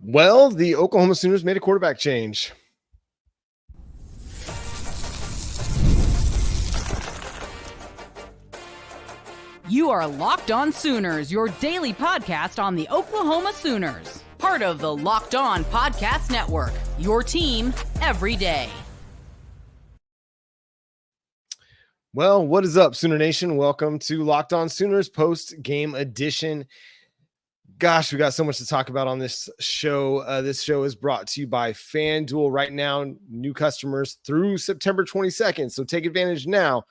Well, the Oklahoma Sooners made a quarterback change. You are Locked On Sooners, your daily podcast on the Oklahoma Sooners. Part of the Locked On Podcast Network, your team every day. Well, what is up, Sooner Nation? Welcome to Locked On Sooners post-game edition. Gosh, we got so much to talk about on this show. This show is brought to you by FanDuel. Right now, new customers through September 22nd, so take advantage now,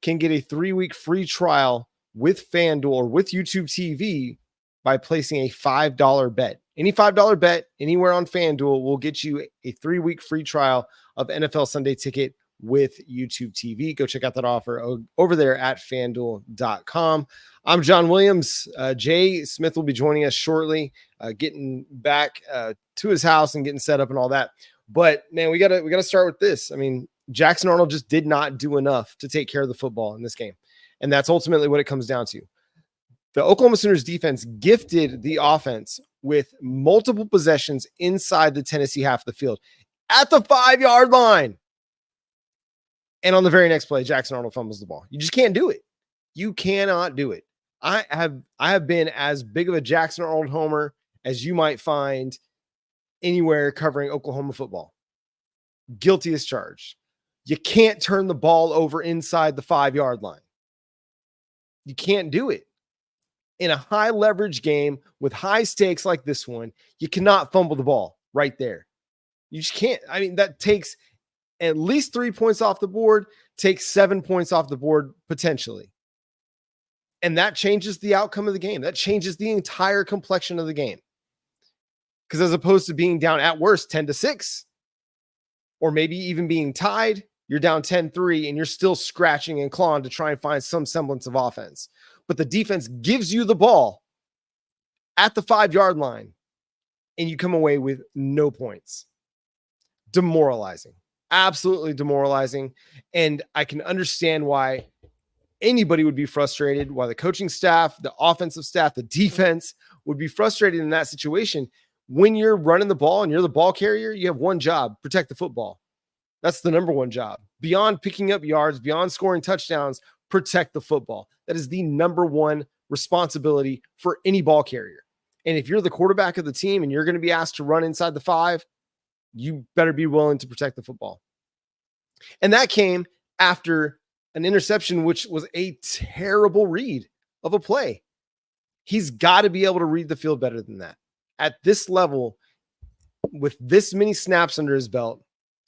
can get a 3-week free trial with FanDuel or with YouTube TV by placing a $5 bet. Any $5 bet anywhere on FanDuel will get you a 3-week free trial of NFL Sunday Ticket with YouTube TV. Go check out that offer over there at FanDuel.com. I'm John Williams. Jay Smith will be joining us shortly, getting back to his house and getting set up and all that. But man, we gotta start with this. I mean, Jackson Arnold just did not do enough to take care of the football in this game. And that's ultimately what it comes down to. The Oklahoma Sooners defense gifted the offense with multiple possessions inside the Tennessee half of the field at the 5-yard line. And on the very next play, Jackson Arnold fumbles the ball. You just can't do it. You cannot do it. I have been as big of a Jackson Arnold homer as you might find anywhere covering Oklahoma football. Guilty as charged. You can't turn the ball over inside the 5-yard line. You can't do it. In a high leverage game with high stakes like this one, you cannot fumble the ball right there. You just can't. I mean, that takes at least 3 points off the board, takes 7 points off the board potentially. And that changes the outcome of the game. That changes the entire complexion of the game. Because as opposed to being down at worst 10-6, or maybe even being tied, you're down 10-3 and you're still scratching and clawing to try and find some semblance of offense. But the defense gives you the ball at the 5-yard line and you come away with no points. Demoralizing. Absolutely demoralizing. And I can understand why anybody would be frustrated, why the coaching staff, the offensive staff, the defense would be frustrated in that situation. When you're running the ball and you're the ball carrier, you have one job: protect the football. That's the number one job. Beyond picking up yards, beyond scoring touchdowns, protect the football. That is the number one responsibility for any ball carrier. And if you're the quarterback of the team and you're going to be asked to run inside the 5, you better be willing to protect the football. And that came after an interception, which was a terrible read of a play. He's got to be able to read the field better than that. At this level, with this many snaps under his belt,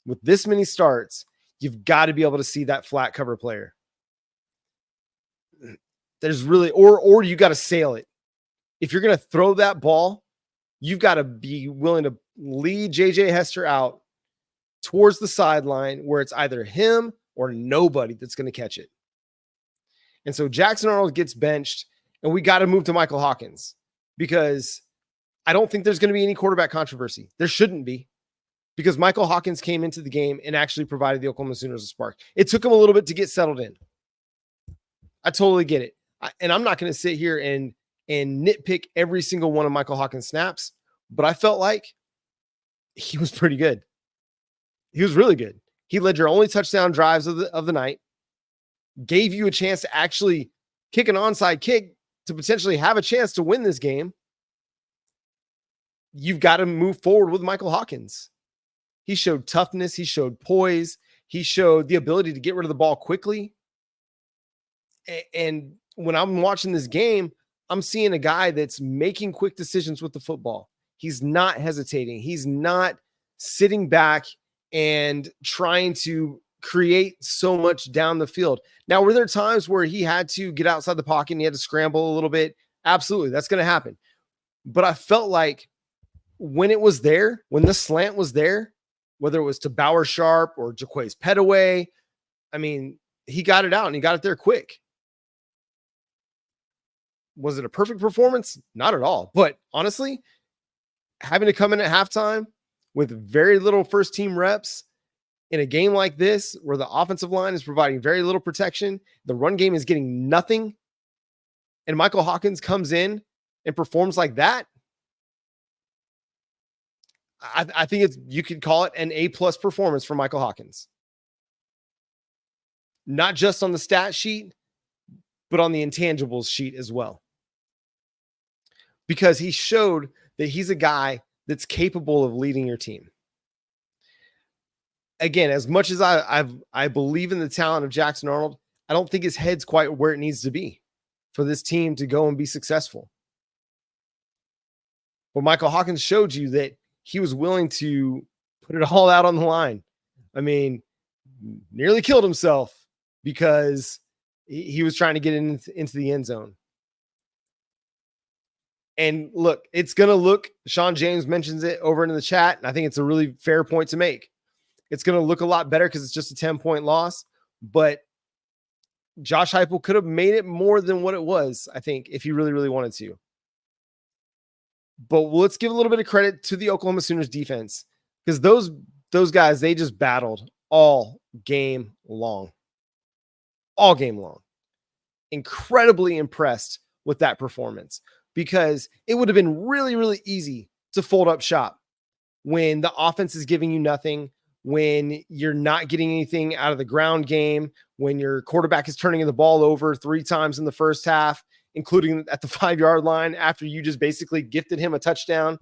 with this many starts, you've got to be able to see that flat cover player. There's really, or you got to sail it. If you're going to throw that ball, you've got to be willing to lead JJ Hester out towards the sideline where it's either him or nobody that's going to catch it. And so Jackson Arnold gets benched, and we got to move to Michael Hawkins because I don't think there's going to be any quarterback controversy. There shouldn't be, because Michael Hawkins came into the game and actually provided the Oklahoma Sooners a spark. It took him a little bit to get settled in. I totally get it. And I'm not going to sit here and nitpick every single one of Michael Hawkins' snaps, but I felt like he was pretty good. He was really good. He led your only touchdown drives of the night, gave you a chance to actually kick an onside kick to potentially have a chance to win this game. You've got to move forward with Michael Hawkins. He showed toughness. He showed poise. He showed the ability to get rid of the ball quickly. And when I'm watching this game, I'm seeing a guy that's making quick decisions with the football. He's not hesitating. He's not sitting back and trying to create so much down the field. Now, were there times where he had to get outside the pocket and he had to scramble a little bit? Absolutely. That's going to happen. But I felt like when it was there, when the slant was there, whether it was to Bauer Sharp or Jaquays Petaway, I mean, he got it out and he got it there quick. Was it a perfect performance? Not at all. But honestly, having to come in at halftime with very little first team reps in a game like this, where the offensive line is providing very little protection, the run game is getting nothing, and Michael Hawkins comes in and performs like that, I think you could call it an A+ performance for Michael Hawkins. Not just on the stat sheet, but on the intangibles sheet as well. Because he showed that he's a guy that's capable of leading your team. Again, as much as I believe in the talent of Jackson Arnold, I don't think his head's quite where it needs to be for this team to go and be successful. But Michael Hawkins showed you that he was willing to put it all out on the line. I mean, nearly killed himself because he was trying to get into the end zone. And look, it's going to look, Sean James mentions it over in the chat, and I think it's a really fair point to make. It's going to look a lot better because it's just a 10-point loss, but Josh Heupel could have made it more than what it was, I think, if he really, really wanted to. But let's give a little bit of credit to the Oklahoma Sooners defense, because those guys, they just battled all game long. All game long. Incredibly impressed with that performance, because it would have been really, really easy to fold up shop when the offense is giving you nothing, when you're not getting anything out of the ground game, when your quarterback is turning the ball over 3 times in the first half, including at the 5-yard line after you just basically gifted him a touchdown.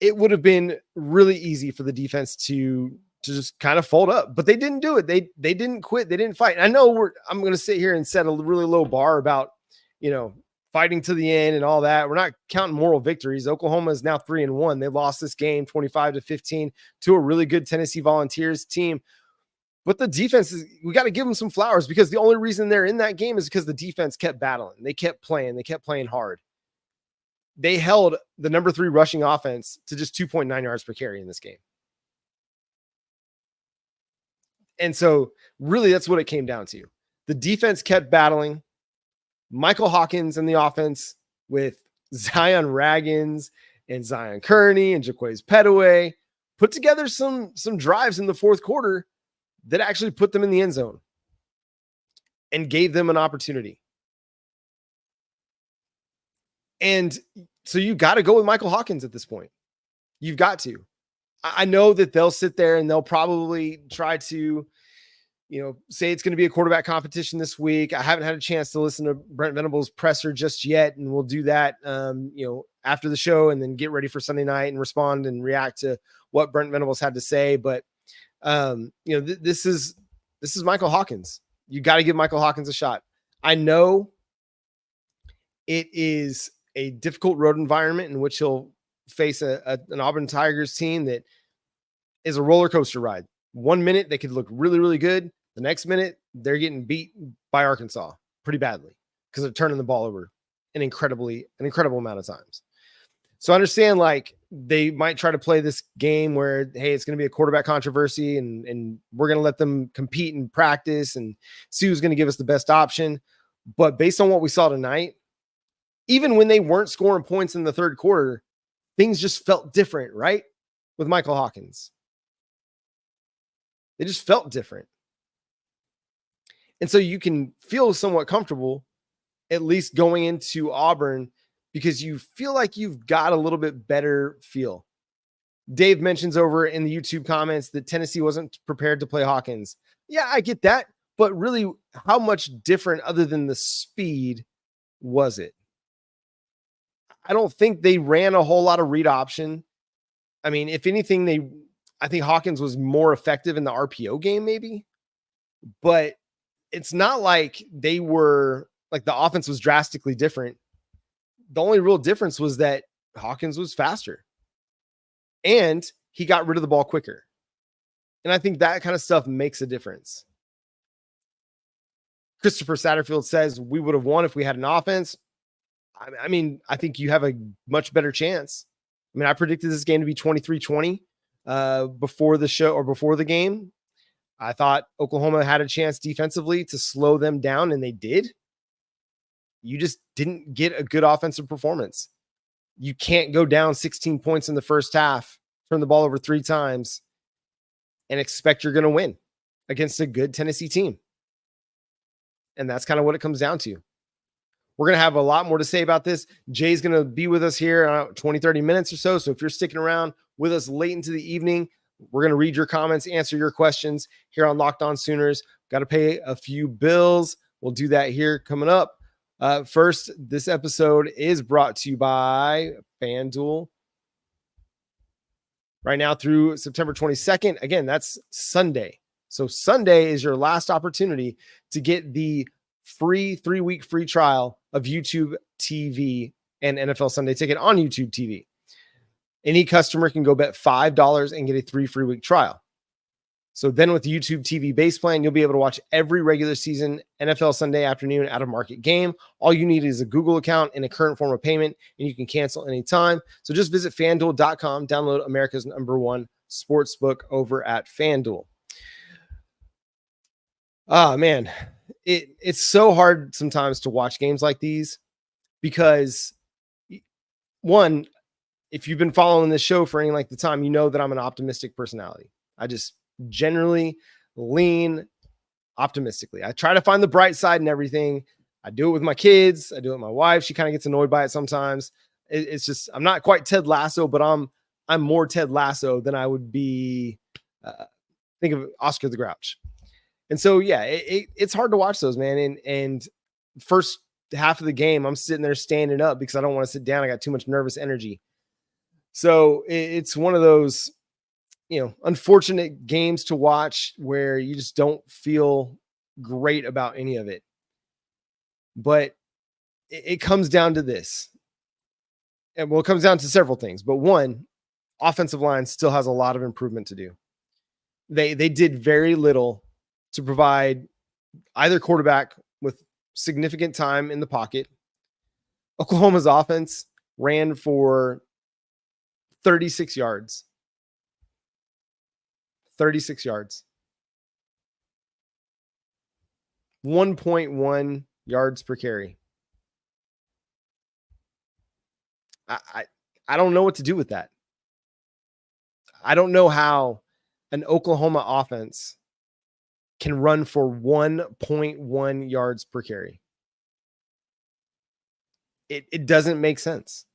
It would have been really easy for the defense to just kind of fold up, but they didn't do it. They didn't quit. They didn't fight. And I know I'm going to sit here and set a really low bar about, fighting to the end and all that. We're not counting moral victories. Oklahoma is now 3-1. They lost this game 25-15 to a really good Tennessee Volunteers team. But the defense we got to give them some flowers, because the only reason they're in that game is because the defense kept battling. They kept playing hard. They held the number 3 rushing offense to just 2.9 yards per carry in this game. And so really that's what it came down to. The defense kept battling. Michael Hawkins and the offense with Zion Raggins and Zion Kearney and Jaquez Petaway put together some drives in the fourth quarter that actually put them in the end zone and gave them an opportunity. And so you got to go with Michael Hawkins at this point. You've got to. I know that they'll sit there and they'll probably try to, say it's going to be a quarterback competition this week. I haven't had a chance to listen to Brent Venables' presser just yet, and we'll do that, after the show, and then get ready for Sunday night and respond and react to what Brent Venables had to say. But this is Michael Hawkins. You got to give Michael Hawkins a shot. I know it is a difficult road environment in which he'll face an Auburn Tigers team that is a roller coaster ride. 1 minute they could look really, really good. The next minute they're getting beat by Arkansas pretty badly because they're turning the ball over an incredible amount of times. So I understand, they might try to play this game where, hey, it's going to be a quarterback controversy and we're going to let them compete and practice and see who's going to give us the best option. But based on what we saw tonight, even when they weren't scoring points in the third quarter, things just felt different, right? With Michael Hawkins. They just felt different. And so you can feel somewhat comfortable, at least going into Auburn, because you feel like you've got a little bit better feel. Dave mentions over in the YouTube comments that Tennessee wasn't prepared to play Hawkins. Yeah, I get that. But really, how much different other than the speed was it? I don't think they ran a whole lot of read option. I mean, if anything, I think Hawkins was more effective in the RPO game, maybe. But it's not like they were, the offense was drastically different. The only real difference was that Hawkins was faster and he got rid of the ball quicker. And I think that kind of stuff makes a difference. Christopher Satterfield says we would have won if we had an offense. I mean, I think you have a much better chance. I mean, I predicted this game to be 23-20 before the show or before the game. I thought Oklahoma had a chance defensively to slow them down, and they did. You just didn't get a good offensive performance. You can't go down 16 points in the first half, turn the ball over 3 times, and expect you're going to win against a good Tennessee team. And that's kind of what it comes down to. We're going to have a lot more to say about this. Jay's going to be with us here 20, 30 minutes or so. So if you're sticking around with us late into the evening, we're going to read your comments, answer your questions here on Locked On Sooners. Got to pay a few bills. We'll do that here coming up. First, this episode is brought to you by FanDuel. Right now through September 22nd. Again, that's Sunday. So Sunday is your last opportunity to get the free 3-week free trial of YouTube TV and NFL Sunday Ticket on YouTube TV. Any customer can go bet $5 and get a 3 free week trial. So then with the YouTube TV base plan, you'll be able to watch every regular season NFL Sunday afternoon out of market game. All you need is a Google account and a current form of payment, and you can cancel anytime. So just visit FanDuel.com, download America's #1 sportsbook over at FanDuel. Ah, man, it's so hard sometimes to watch games like these because, one, if you've been following this show for any length of time, you know that I'm an optimistic personality. I just generally lean optimistically. I try to find the bright side and everything. I do it with my kids. I do it with my wife. She kind of gets annoyed by it sometimes. It's just, I'm not quite Ted Lasso, but I'm more Ted Lasso than I would be. Think of Oscar the Grouch. And so, yeah, it's hard to watch those, man. And first half of the game, I'm sitting there standing up because I don't want to sit down. I got too much nervous energy. So it's one of those, unfortunate games to watch where you just don't feel great about any of it. But it comes down to this. And well, it comes down to several things. But one, offensive line still has a lot of improvement to do. They did very little to provide either quarterback with significant time in the pocket. Oklahoma's offense ran for 36 yards. 36 yards. 1.1 yards per carry. I don't know what to do with that. I don't know how an Oklahoma offense can run for 1.1 yards per carry. It doesn't make sense.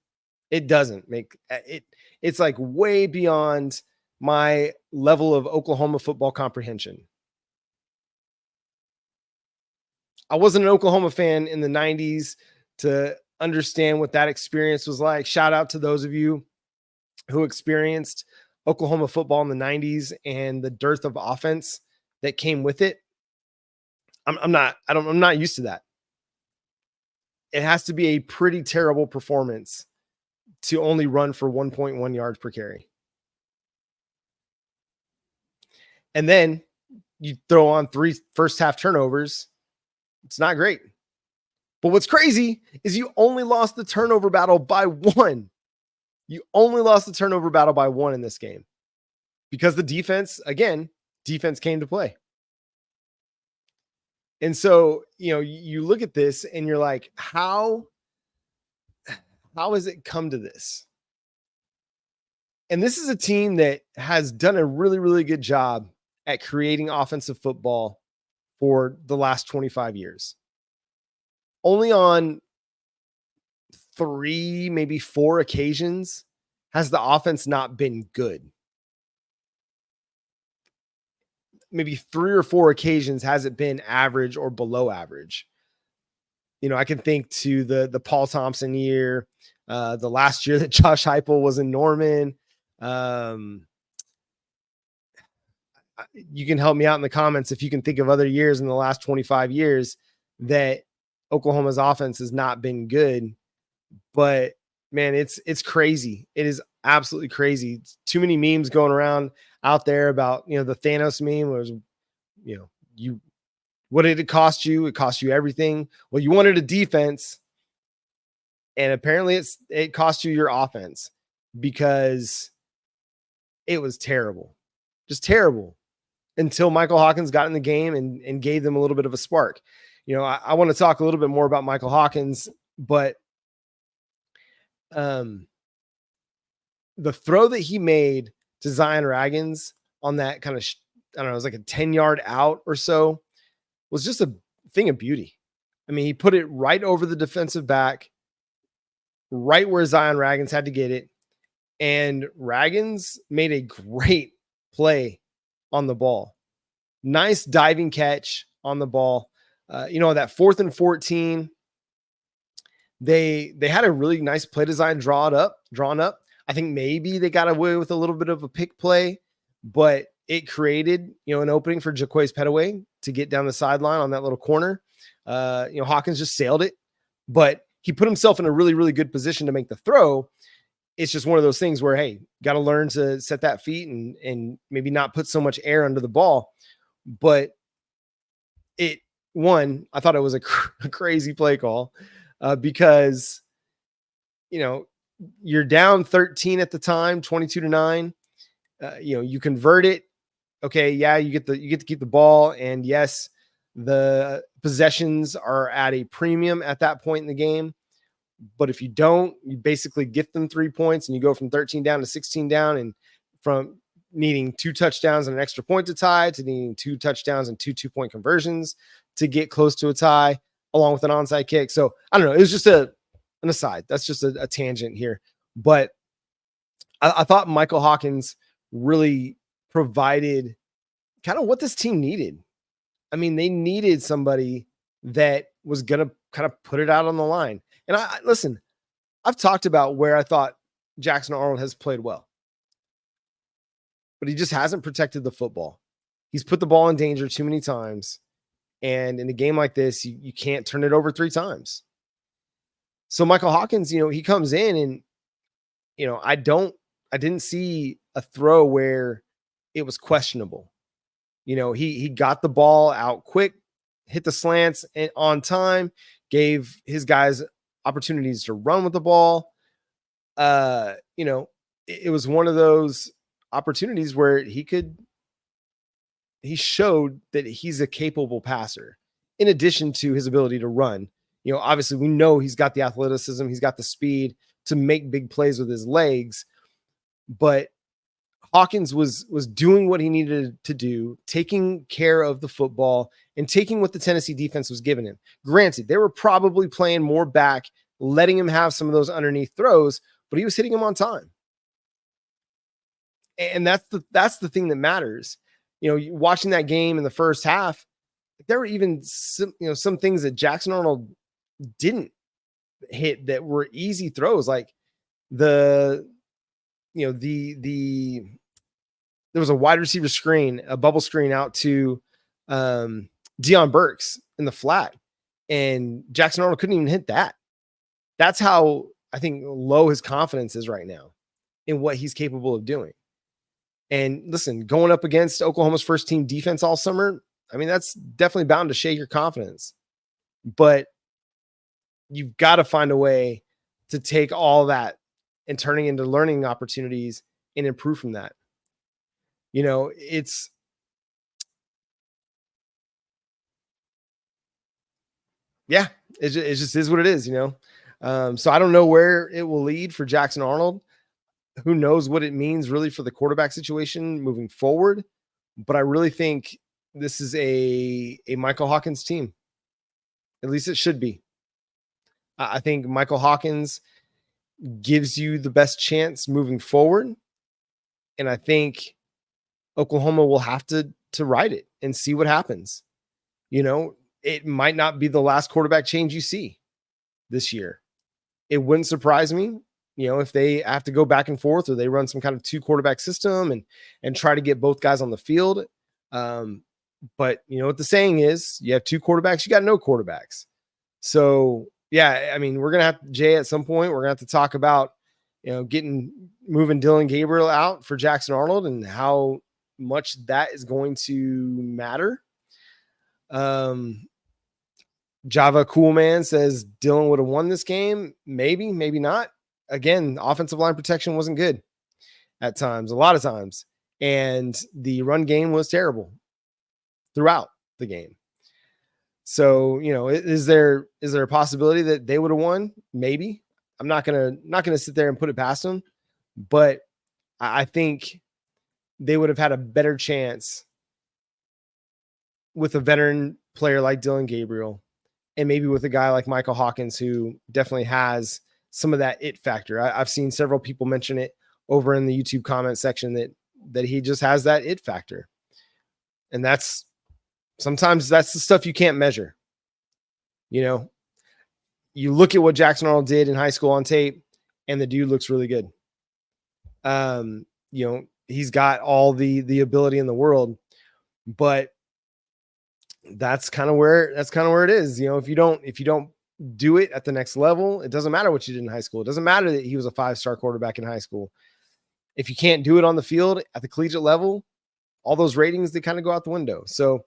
It doesn't make it. It's like way beyond my level of Oklahoma football comprehension. I wasn't an Oklahoma fan in the 90s to understand what that experience was like. Shout out to those of you who experienced Oklahoma football in the 90s and the dearth of offense that came with it. I'm not used to that. It has to be a pretty terrible performance to only run for 1.1 yards per carry. And then you throw on 3 first half turnovers. It's not great. But what's crazy is you only lost the turnover battle by 1. You only lost the turnover battle by 1 in this game because the defense came to play. And so, you look at this and you're like, how has it come to this? And this is a team that has done a really, really good job at creating offensive football for the last 25 years. Only on 3, maybe 4 occasions has the offense not been good. Maybe 3 or 4 occasions has it been average or below average. I can think to the Paul Thompson year, the last year that Josh Heupel was in Norman. You can help me out in the comments if you can think of other years in the last 25 years that Oklahoma's offense has not been good. But man, it's crazy. It is absolutely crazy. Too many memes going around out there about, the Thanos meme was, what did it cost you? It cost you everything. Well, you wanted a defense, and apparently it cost you your offense because it was terrible, just terrible until Michael Hawkins got in the game and gave them a little bit of a spark. I want to talk a little bit more about Michael Hawkins, but the throw that he made to Zion Raggins on that kind of, I don't know, it was like a 10-yard out or so, was just a thing of beauty. I mean, he put it right over the defensive back, right where Zion Raggins had to get it. And Raggins made a great play on the ball. Nice diving catch on the ball. That 4th and 14, they had a really nice play design drawn up. I think maybe they got away with a little bit of a pick play, but it created, an opening for Jaquays Petaway to get down the sideline on that little corner. Hawkins just sailed it, but he put himself in a really, really good position to make the throw. It's just one of those things where, hey, got to learn to set that feet and maybe not put so much air under the ball. But I thought it was a crazy play call because, you're down 13 at the time, 22-9. You convert it. Okay, yeah, you get to keep the ball, and yes, the possessions are at a premium at that point in the game. But if you don't, you basically gift them 3 points, and you go from 13 down to 16 down, and from needing 2 touchdowns and an extra point to tie to needing 2 touchdowns and 2 2-point conversions to get close to a tie, along with an onside kick. So I don't know. It was just an aside. That's just a tangent here. But I thought Michael Hawkins really provided kind of what this team needed. I mean, they needed somebody that was going to kind of put it out on the line. And listen, I've talked about where I thought Jackson Arnold has played well, but he just hasn't protected the football. He's put the ball in danger too many times. And in a game like this, you can't turn it over 3 times. So Michael Hawkins, he comes in and, I didn't see a throw where it was questionable. He got the ball out quick, hit the slants on time, gave his guys opportunities to run with the ball. It was one of those opportunities where he showed that he's a capable passer in addition to his ability to run. Obviously we know he's got the athleticism, he's got the speed to make big plays with his legs, but Hawkins was doing what he needed to do, taking care of the football and taking what the Tennessee defense was giving him. Granted, they were probably playing more back, letting him have some of those underneath throws, but he was hitting them on time. And that's the thing that matters. Watching that game in the first half, there were even some things that Jackson Arnold didn't hit that were easy throws, like there was a wide receiver screen, a bubble screen out to Deion Burks in the flat, and Jackson Arnold couldn't even hit that. That's how I think low his confidence is right now in what he's capable of doing. And listen, going up against Oklahoma's first team defense all summer, I mean, that's definitely bound to shake your confidence. But you've got to find a way to take all that and turning into learning opportunities and improve from that. It's it just is what it is, So I don't know where it will lead for Jackson Arnold. Who knows what it means really for the quarterback situation moving forward. But I really think this is a Michael Hawkins team. At least it should be. I think Michael Hawkins gives you the best chance moving forward. And I think Oklahoma will have to ride it and see what happens. It might not be the last quarterback change you see this year. It wouldn't surprise me, if they have to go back and forth or they run some kind of 2 quarterback system and try to get both guys on the field. But you know what the saying is, you have 2 quarterbacks, you got no quarterbacks. So yeah, I mean, we're going to have Jay at some point, we're going to have to talk about, moving Dylan Gabriel out for Jackson Arnold and how much that is going to matter. Java Coolman says Dylan would have won this game. Maybe not. Again, offensive line protection wasn't good at times, a lot of times. And the run game was terrible throughout the game. So, is there a possibility that they would have won? Maybe. I'm not gonna sit there and put it past them, but I think they would have had a better chance with a veteran player like Dylan Gabriel and maybe with a guy like Michael Hawkins, who definitely has some of that it factor. I've seen several people mention it over in the YouTube comment section that he just has that it factor. And sometimes that's the stuff you can't measure. You look at what Jackson Arnold did in high school on tape, and the dude looks really good. He's got all the ability in the world, but that's kind of where it is. If you don't do it at the next level, it doesn't matter what you did in high school. It doesn't matter that he was a 5-star quarterback in high school. If you can't do it on the field at the collegiate level, all those ratings, they kind of go out the window. So,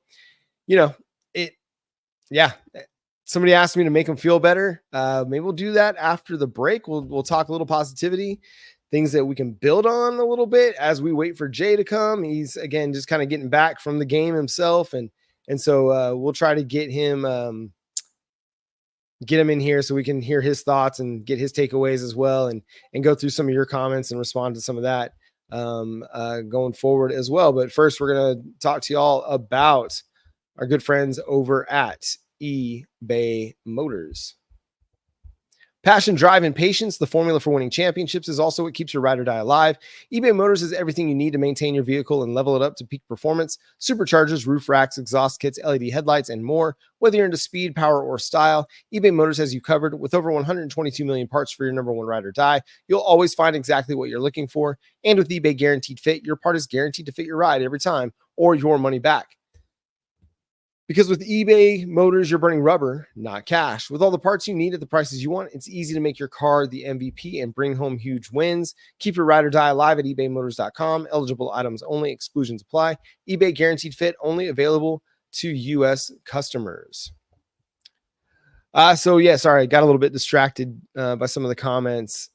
somebody asked me to make him feel better. Maybe we'll do that after the break. We'll talk a little positivity, things that we can build on a little bit as we wait for Jay to come. He's, again, just kind of getting back from the game himself. And so we'll try to get him in here so we can hear his thoughts and get his takeaways as well, and go through some of your comments and respond to some of that going forward as well. But first, we're going to talk to y'all about our good friends over at eBay Motors. Passion, drive, and patience, the formula for winning championships, is also what keeps your ride or die alive. eBay Motors has everything you need to maintain your vehicle and level it up to peak performance: superchargers, roof racks, exhaust kits, LED headlights, and more. Whether you're into speed, power, or style, eBay Motors has you covered. With over 122 million parts for your number one ride or die, you'll always find exactly what you're looking for. And with eBay Guaranteed Fit, your part is guaranteed to fit your ride every time, or your money back. Because with eBay Motors, you're burning rubber, not cash. With all the parts you need at the prices you want, it's easy to make your car the MVP and bring home huge wins. Keep your ride or die alive at ebaymotors.com. Eligible items only. Exclusions apply. eBay Guaranteed Fit, only available to U.S. customers. Sorry, I got a little bit distracted by some of the comments.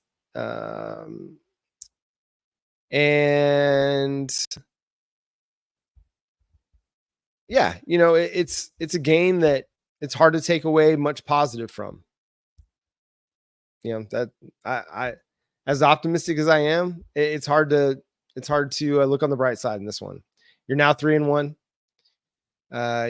Yeah, it's a game that it's hard to take away much positive from. That I as optimistic as I am, it's hard to look on the bright side in this one. You're now 3-1.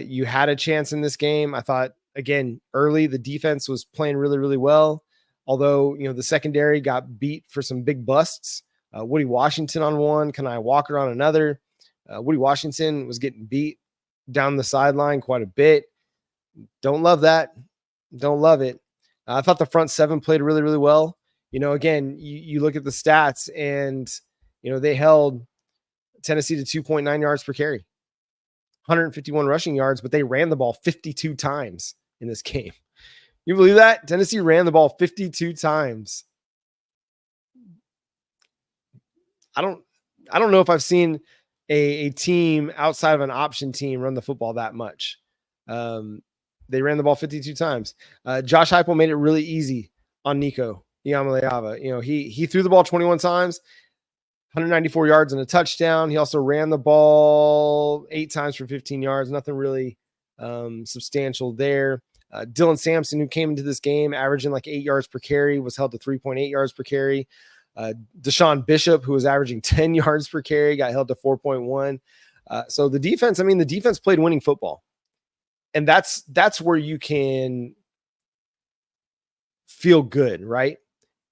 You had a chance in this game. I thought, again, early the defense was playing really, really well. Although, the secondary got beat for some big busts. Woody Washington on one, Kanai Walker on another. Woody Washington was getting beat down the sideline quite a bit. Don't love that. Don't love it. I thought the front seven played really, really well. Again, you look at the stats and, they held Tennessee to 2.9 yards per carry, 151 rushing yards, but they ran the ball 52 times in this game. You believe that? Tennessee ran the ball 52 times. I don't know if I've seen a team outside of an option team run the football that much. They ran the ball 52 times. Josh Heupel made it really easy on Nico Iamaleava. He threw the ball 21 times, 194 yards and a touchdown. He also ran the ball 8 times for 15 yards. Nothing really substantial there. Dylan Sampson, who came into this game averaging like 8 yards per carry, was held to 3.8 yards per carry. Deshaun Bishop, who was averaging 10 yards per carry, got held to 4.1. So the defense played winning football. And that's where you can feel good, right?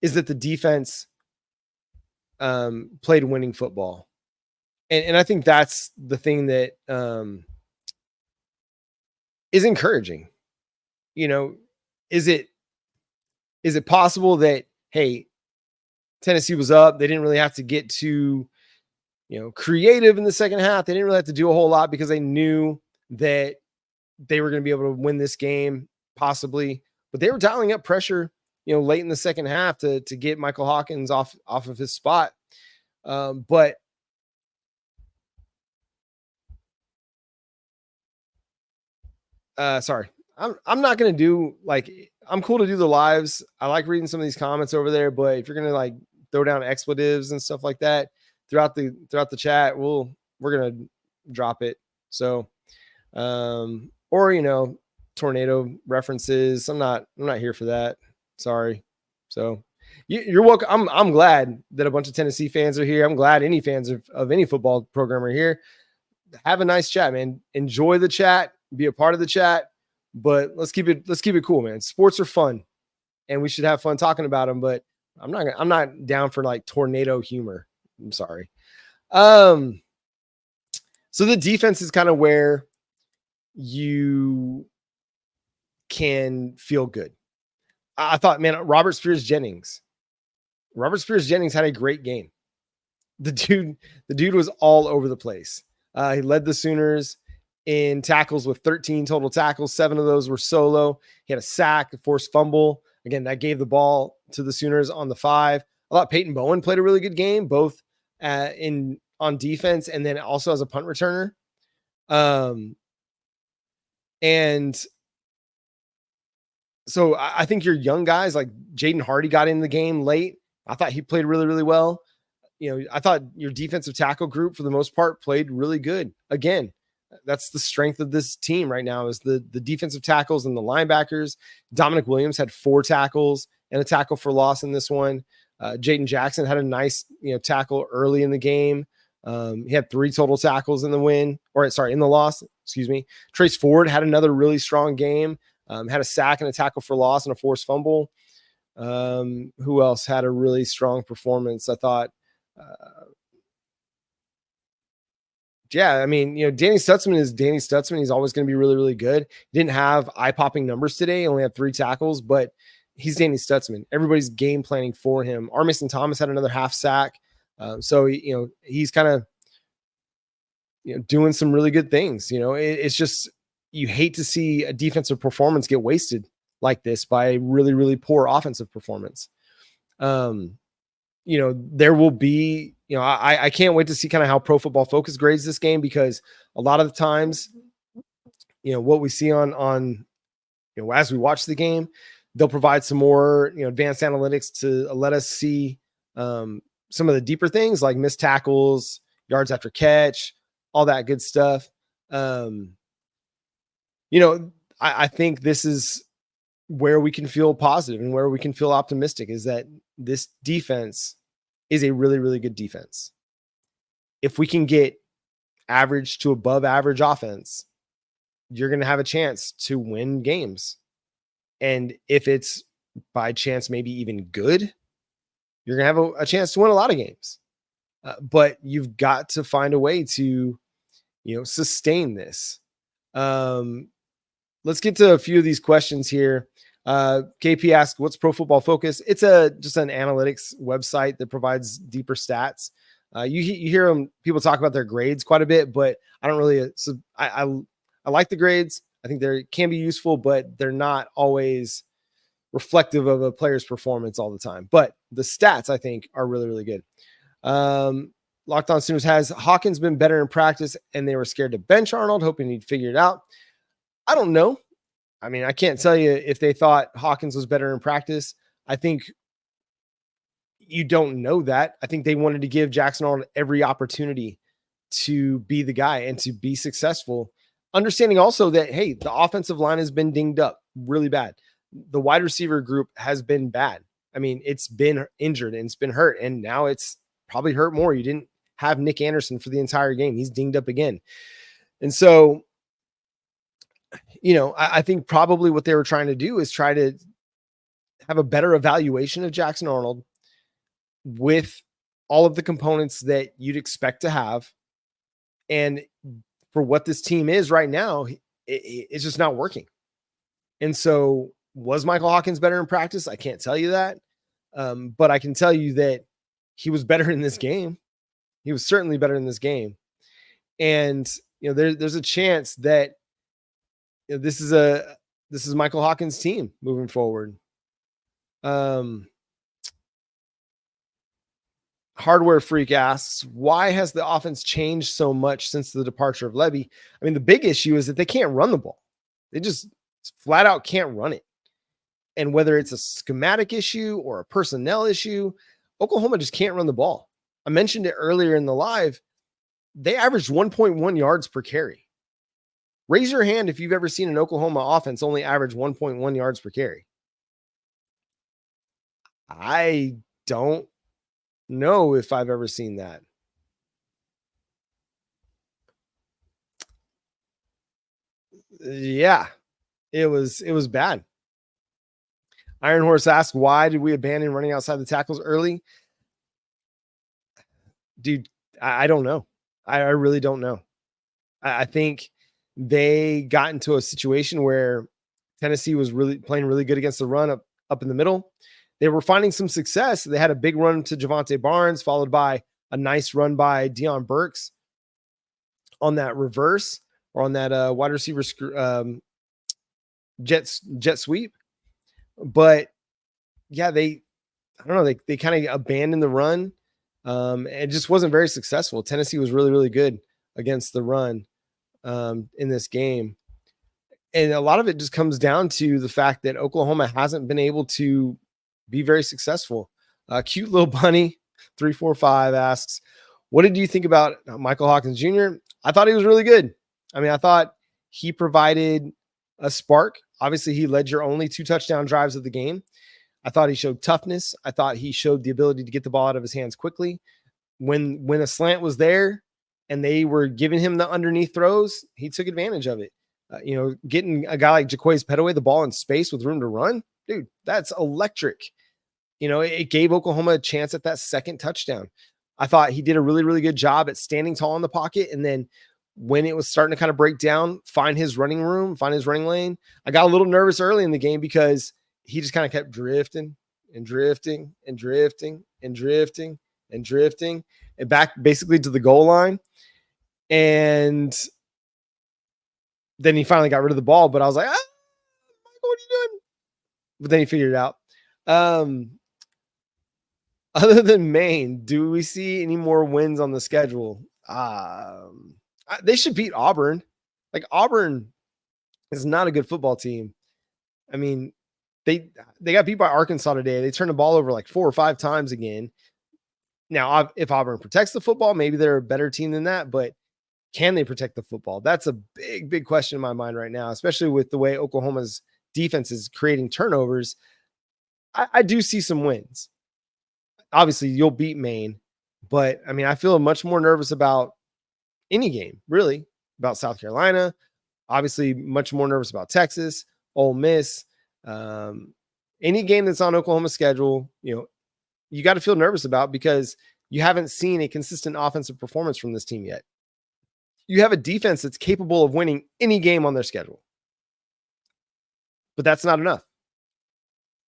Is that the defense played winning football. And I think that's the thing that is encouraging. Is it possible that, hey, Tennessee was up, they didn't really have to get too, creative in the second half. They didn't really have to do a whole lot because they knew that they were going to be able to win this game, possibly. But they were dialing up pressure, late in the second half to get Michael Hawkins off of his spot. But sorry, I'm not going to do I'm cool to do the lives. I like reading some of these comments over there, but if you're going to throw down expletives and stuff like that throughout the chat, we're going to drop it. So, or, tornado references. I'm not here for that. Sorry. So you're welcome. I'm glad that a bunch of Tennessee fans are here. I'm glad any fans of any football program are here. Have a nice chat, man. Enjoy the chat, be a part of the chat. but let's keep it cool, man. Sports are fun, and we should have fun talking about them. But I'm not down for like tornado humor. I'm sorry. So the defense is kind of where you can feel good. I thought, man, Robert Spears-Jennings had a great game. The dude was all over the place. He led the Sooners in tackles with 13 total tackles. 7 of those were solo. He had a sack, a forced fumble. Again, that gave the ball to the Sooners on the 5. I thought Peyton Bowen played a really good game, both on defense and then also as a punt returner. And so I think your young guys like Jaden Hardy got in the game late. I thought he played really, really well. I thought your defensive tackle group for the most part played really good. Again, that's the strength of this team right now is the defensive tackles and the linebackers. Dominic Williams had 4 tackles and a tackle for loss in this one. Jaden Jackson had a nice, tackle early in the game. He had 3 total tackles in the in the loss, excuse me. Trace Ford had another really strong game. Had a sack and a tackle for loss and a forced fumble. Who else had a really strong performance? I thought, Danny Stutzman is Danny Stutzman. He's always going to be really, really good. He didn't have eye-popping numbers today. He only had 3 tackles, but he's Danny Stutzman. Everybody's game planning for him. Armason Thomas had another half sack. So he's kind of, doing some really good things. It's just, you hate to see a defensive performance get wasted like this by really, really poor offensive performance. There will be, I can't wait to see kind of how Pro Football Focus grades this game, because a lot of the times, what we see on as we watch the game, they'll provide some more, advanced analytics to let us see some of the deeper things like missed tackles, yards after catch, all that good stuff. I think this is where we can feel positive and where we can feel optimistic, is that this defense is a really, really good defense. If we can get average to above average offense, you're going to have a chance to win games. And if it's by chance, maybe even good, you're going to have a chance to win a lot of games. But you've got to find a way to, sustain this. Let's get to a few of these questions here. KP asked, what's Pro Football Focus? It's just an analytics website that provides deeper stats. You hear people talk about their grades quite a bit, but I don't really, I like the grades. I think they can be useful, but they're not always reflective of a player's performance all the time. But the stats, I think, are really, really good. Locked On Sooners has Hawkins been better in practice and they were scared to bench Arnold, hoping he'd figure it out. I don't know. I mean, I can't tell you if they thought Hawkins was better in practice. I think you don't know that. I think they wanted to give Jackson Arnold every opportunity to be the guy and to be successful. Understanding also that, hey, the offensive line has been dinged up really bad. The wide receiver group has been bad. I mean, it's been injured and it's been hurt, and now it's probably hurt more. You didn't have Nick Anderson for the entire game. He's dinged up again. And so, I think probably what they were trying to do is try to have a better evaluation of Jackson Arnold with all of the components that you'd expect to have. And for what this team is right now, it's just not working. And so, was Michael Hawkins better in practice? I can't tell you that. But I can tell you that he was better in this game. He was certainly better in this game. And, there's a chance that this is Michael Hawkins' team moving forward. Hardware Freak asks, why has the offense changed so much since the departure of Levy? I mean, the big issue is that they can't run the ball. They just flat out can't run it. And whether it's a schematic issue or a personnel issue, Oklahoma just can't run the ball. I mentioned it earlier in the live. They averaged 1.1 yards per carry. Raise your hand if you've ever seen an Oklahoma offense only average 1.1 yards per carry. I don't know if I've ever seen that. Yeah. It was bad. Iron Horse asked, why did we abandon running outside the tackles early? Dude, I don't know. I really don't know. I think they got into a situation where Tennessee was really playing really good against the run up in the middle. They were finding some success. They had a big run to Javonte Barnes, followed by a nice run by Deion Burks on that reverse or on that wide receiver jet sweep. But yeah, I don't know, they kind of abandoned the run. It just wasn't very successful. Tennessee was really, really good against the run in this game. And a lot of it just comes down to the fact that Oklahoma hasn't been able to be very successful. Cute little bunny 345 asks, what did you think about Michael Hawkins Jr.? I thought he was really good. I mean, I thought he provided a spark. Obviously, he led your only 2 touchdown drives of the game. I thought he showed toughness. I thought he showed the ability to get the ball out of his hands quickly. When a slant was there and they were giving him the underneath throws, he took advantage of it. Getting a guy like Jaquays Petaway the ball in space with room to run, dude, that's electric. It gave Oklahoma a chance at that second touchdown. I thought he did a really, really good job at standing tall in the pocket. And then when it was starting to kind of break down, find his running lane. I got a little nervous early in the game because he just kind of kept drifting and drifting and drifting and drifting and drifting and back basically to the goal line. And then he finally got rid of the ball, but I was like, Michael, what are you doing? But then he figured it out. Other than Maine, do we see any more wins on the schedule? They should beat Auburn. Like, Auburn is not a good football team. I mean, they got beat by Arkansas today. They turned the ball over like 4 or 5 times again. Now, if Auburn protects the football, maybe they're a better team than that, but can they protect the football? That's a big, big question in my mind right now, especially with the way Oklahoma's defense is creating turnovers. I do see some wins. Obviously, you'll beat Maine, but I mean, I feel much more nervous about any game, really, about South Carolina. Obviously, much more nervous about Texas, Ole Miss. Any game that's on Oklahoma's schedule, you got to feel nervous about because you haven't seen a consistent offensive performance from this team yet. You have a defense that's capable of winning any game on their schedule, but that's not enough.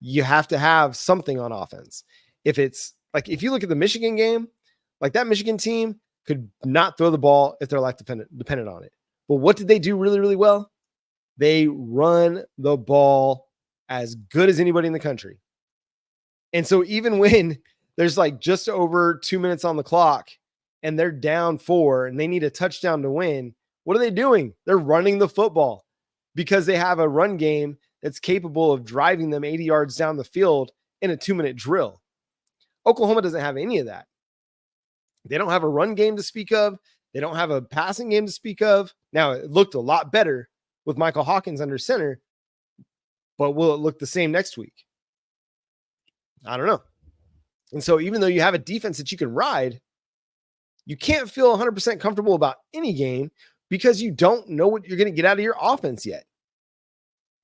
You have to have something on offense. If you look at the Michigan game, like that Michigan team could not throw the ball if their life depended on it. But what did they do really, really well? They run the ball as good as anybody in the country. And so even when there's like just over 2 minutes on the clock and they're down 4 and they need a touchdown to win, what are they doing? They're running the football because they have a run game that's capable of driving them 80 yards down the field in a 2-minute drill. Oklahoma doesn't have any of that. They don't have a run game to speak of. They don't have a passing game to speak of. Now, it looked a lot better with Michael Hawkins under center, but will it look the same next week? I don't know. And so even though you have a defense that you can ride, you can't feel 100% comfortable about any game because you don't know what you're going to get out of your offense yet.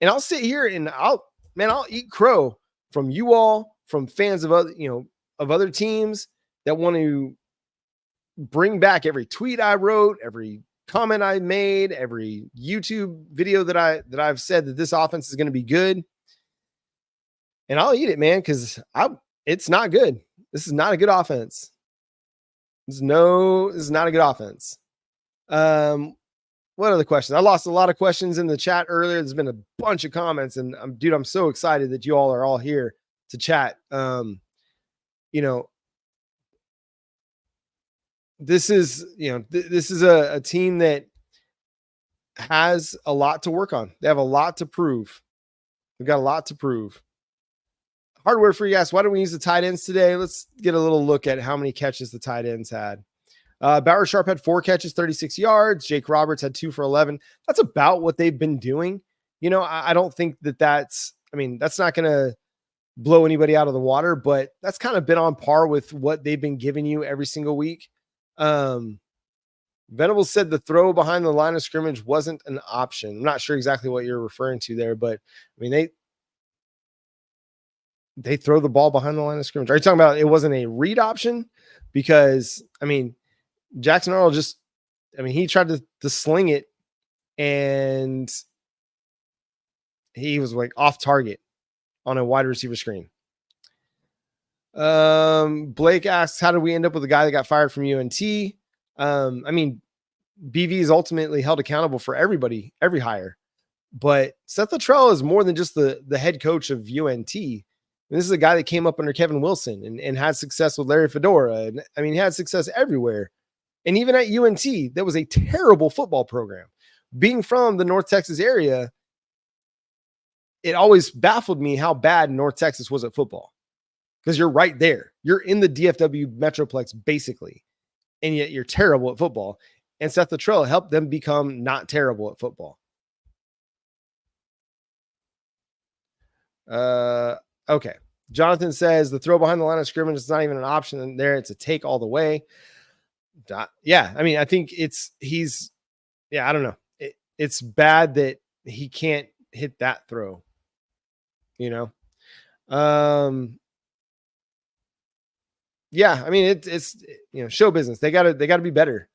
And I'll sit here and I'll eat crow from you all, from fans of other teams that want to bring back every tweet I wrote, every comment I made, every YouTube video that I've said that this offense is going to be good. And I'll eat it, man, because it's not good. This is not a good offense. This is not a good offense. What other questions? I lost a lot of questions in the chat earlier. There's been a bunch of comments, and I'm so excited that you all are all here to chat. This is a team that has a lot to work on. They have a lot to prove. They've got a lot to prove. Hardware Free asks, why don't we use the tight ends today? Let's get a little look at how many catches the tight ends had. Bauer Sharp had 4 catches, 36 yards. Jake Roberts had 2 for 11. That's about what they've been doing. I don't think that's not going to blow anybody out of the water, but that's kind of been on par with what they've been giving you every single week. Venables said the throw behind the line of scrimmage wasn't an option. I'm not sure exactly what you're referring to there, but I mean, they throw the ball behind the line of scrimmage. Are you talking about it wasn't a read option? Because, I mean, Jackson Arnold he tried to sling it and he was like off target on a wide receiver screen. Blake asks, how did we end up with a guy that got fired from UNT? BV is ultimately held accountable for everybody, every hire. But Seth Luttrell is more than just the head coach of UNT. This is a guy that came up under Kevin Wilson and had success with Larry Fedora. And he had success everywhere. And even at UNT, that was a terrible football program. Being from the North Texas area, it always baffled me how bad North Texas was at football. Because you're right there. You're in the DFW Metroplex, basically. And yet you're terrible at football. And Seth Luttrell helped them become not terrible at football. Okay. Jonathan says the throw behind the line of scrimmage is not even an option there. It's a take all the way. Yeah. I think I don't know. It's bad that he can't hit that throw, yeah, it's show business. They gotta be better.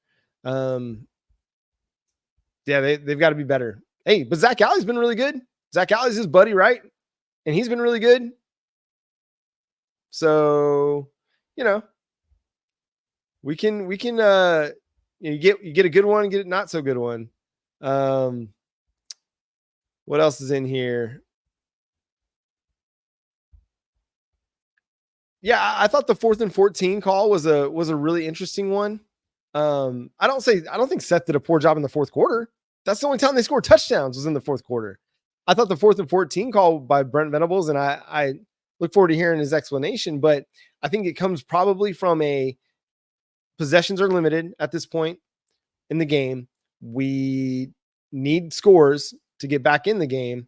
They've got to be better. Hey, but Zach Alley's been really good. Zach Alley's his buddy, right? And he's been really good. So, we can you get a good one and get a not so good one. What else is in here? Yeah, I thought the 4th and 14 call was a really interesting one. I don't think Seth did a poor job in the fourth quarter. That's the only time they scored touchdowns was in the fourth quarter. I thought the 4th and 14 call by Brent Venables, and I look forward to hearing his explanation, but I think it comes probably from possessions are limited at this point in the game. We need scores to get back in the game,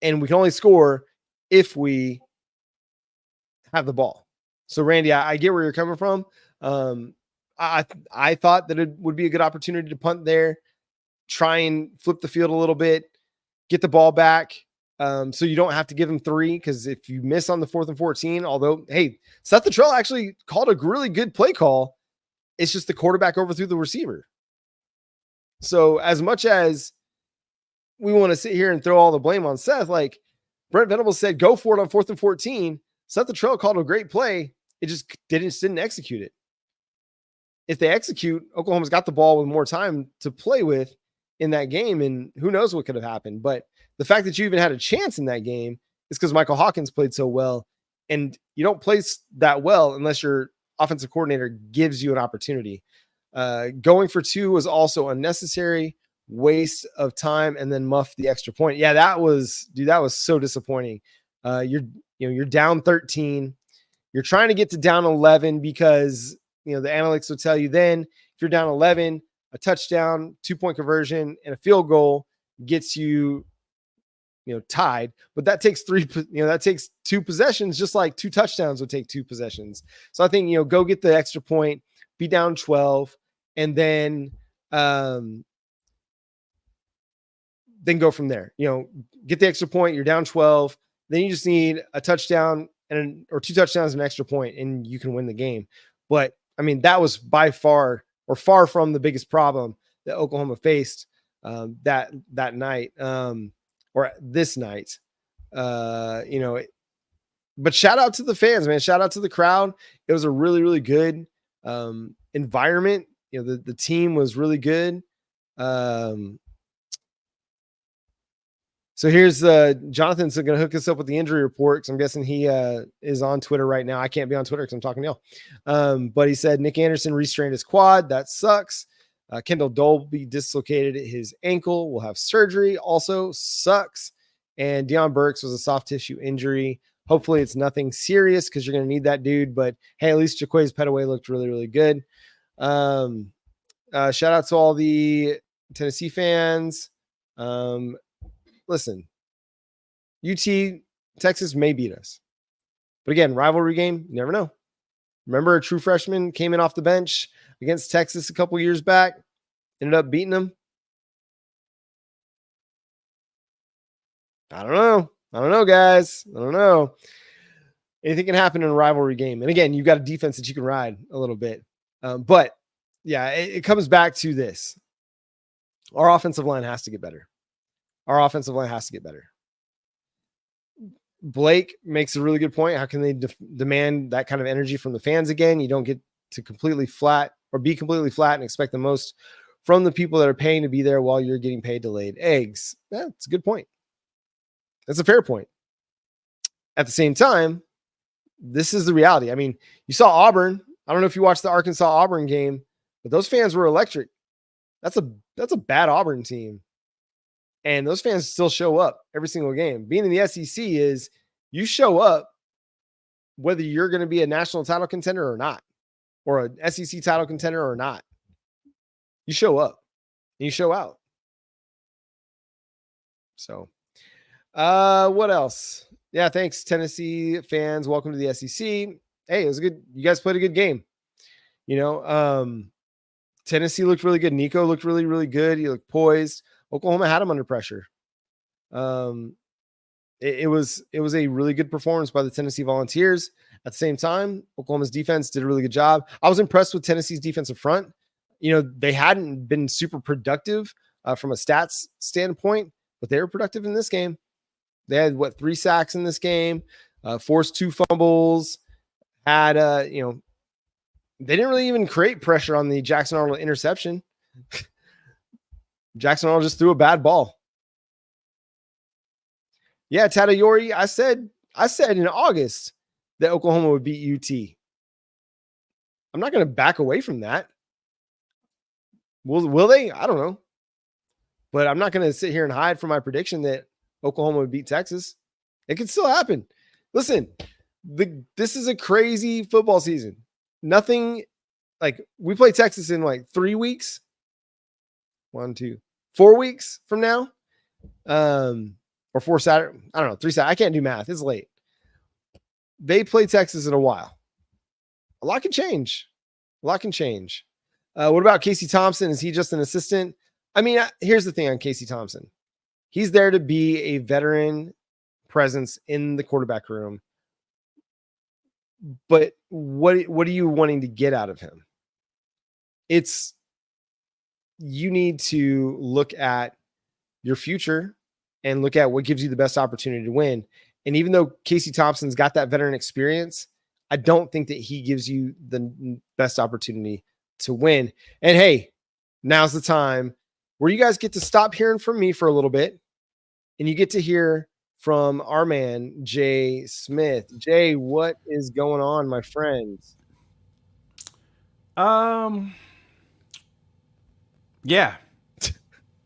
and we can only score if we have the ball. So Randy, I get where you're coming from. I thought that it would be a good opportunity to punt there, try and flip the field a little bit, get the ball back. So you don't have to give them 3, because if you miss on the 4th and 14, although, hey, Seth Luttrell actually called a really good play call. It's just the quarterback overthrew the receiver. So as much as we want to sit here and throw all the blame on Seth, like Brent Venables said, go for it on 4th and 14. Seth Luttrell called a great play. It just didn't execute it. If they execute, Oklahoma's got the ball with more time to play with in that game, and who knows what could have happened. But the fact that you even had a chance in that game is because Michael Hawkins played so well, and you don't play that well unless your offensive coordinator gives you an opportunity. Going for 2 was also unnecessary, waste of time, and then muff the extra point. Yeah, that was so disappointing. You're down 13. You're trying to get to down 11 because, the analytics will tell you then if you're down 11, a touchdown, 2-point conversion, and a field goal gets you, tied. But that takes 2 possessions, just like 2 touchdowns would take 2 possessions. So I think, go get the extra point, be down 12, and then go from there. Get the extra point, you're down 12. Then you just need a touchdown or 2 touchdowns and an extra point, and you can win the game. But that was by far from the biggest problem that Oklahoma faced that night or this night. But shout out to the fans, man. Shout out to the crowd. It was a really, really good environment. The team was really good. So here's Jonathan's going to hook us up with the injury report, because I'm guessing he is on Twitter right now. I can't be on Twitter because I'm talking to y'all. But he said Nick Anderson restrained his quad. That sucks. Kendall Dolby dislocated his ankle. Will have surgery. Also sucks. And Deion Burks was a soft tissue injury. Hopefully it's nothing serious, because you're going to need that dude. But hey, at least Jaquays Petaway looked really, really good. Shout out to all the Tennessee fans. Listen, UT, Texas may beat us. But again, rivalry game, you never know. Remember, a true freshman came in off the bench against Texas a couple years back. Ended up beating them. I don't know, guys. I don't know. Anything can happen in a rivalry game. And again, you've got a defense that you can ride a little bit. But yeah, it comes back to this. Our offensive line has to get better. Blake makes a really good point. How can they demand that kind of energy from the fans again? You don't get to completely flat or be completely flat and expect the most from the people that are paying to be there while you're getting paid to lay eggs. That's a good point. That's a fair point. At the same time, this is the reality. I mean, you saw Auburn. I don't know if you watched the Arkansas-Auburn game, but those fans were electric. That's a bad Auburn team. And those fans still show up every single game. Being in the SEC is you show up whether you're going to be a national title contender or not, or an SEC title contender or not. You show up and you show out. So, what else? Yeah, thanks, Tennessee fans. Welcome to the SEC. Hey, it was good. You guys played a good game. Tennessee looked really good. Nico looked really, really good. He looked poised. Oklahoma had him under pressure. It was a really good performance by the Tennessee Volunteers. At the same time, Oklahoma's defense did a really good job. I was impressed with Tennessee's defensive front. They hadn't been super productive from a stats standpoint, but they were productive in this game. They had 3 sacks in this game, forced 2 fumbles, had they didn't really even create pressure on the Jackson Arnold interception. Jackson Arnold just threw a bad ball. Yeah, Tadayori, I said in August that Oklahoma would beat UT. I'm not going to back away from that. Will they? I don't know. But I'm not going to sit here and hide from my prediction that Oklahoma would beat Texas. It could still happen. Listen, this is a crazy football season. Nothing like we play Texas in 3 weeks. 1, 2, 4 weeks from now. Or 4 Saturday. I don't know. 3 Saturday. I can't do math. It's late. They play Texas in a while. A lot can change. What about Casey Thompson? Is he just an assistant? I mean, here's the thing on Casey Thompson. He's there to be a veteran presence in the quarterback room. But what are you wanting to get out of him? You need to look at your future and look at what gives you the best opportunity to win. And even though Casey Thompson's got that veteran experience, I don't think that he gives you the best opportunity to win. And hey, now's the time where you guys get to stop hearing from me for a little bit and you get to hear from our man, Jay Smith. Jay, what is going on, my friends? Yeah.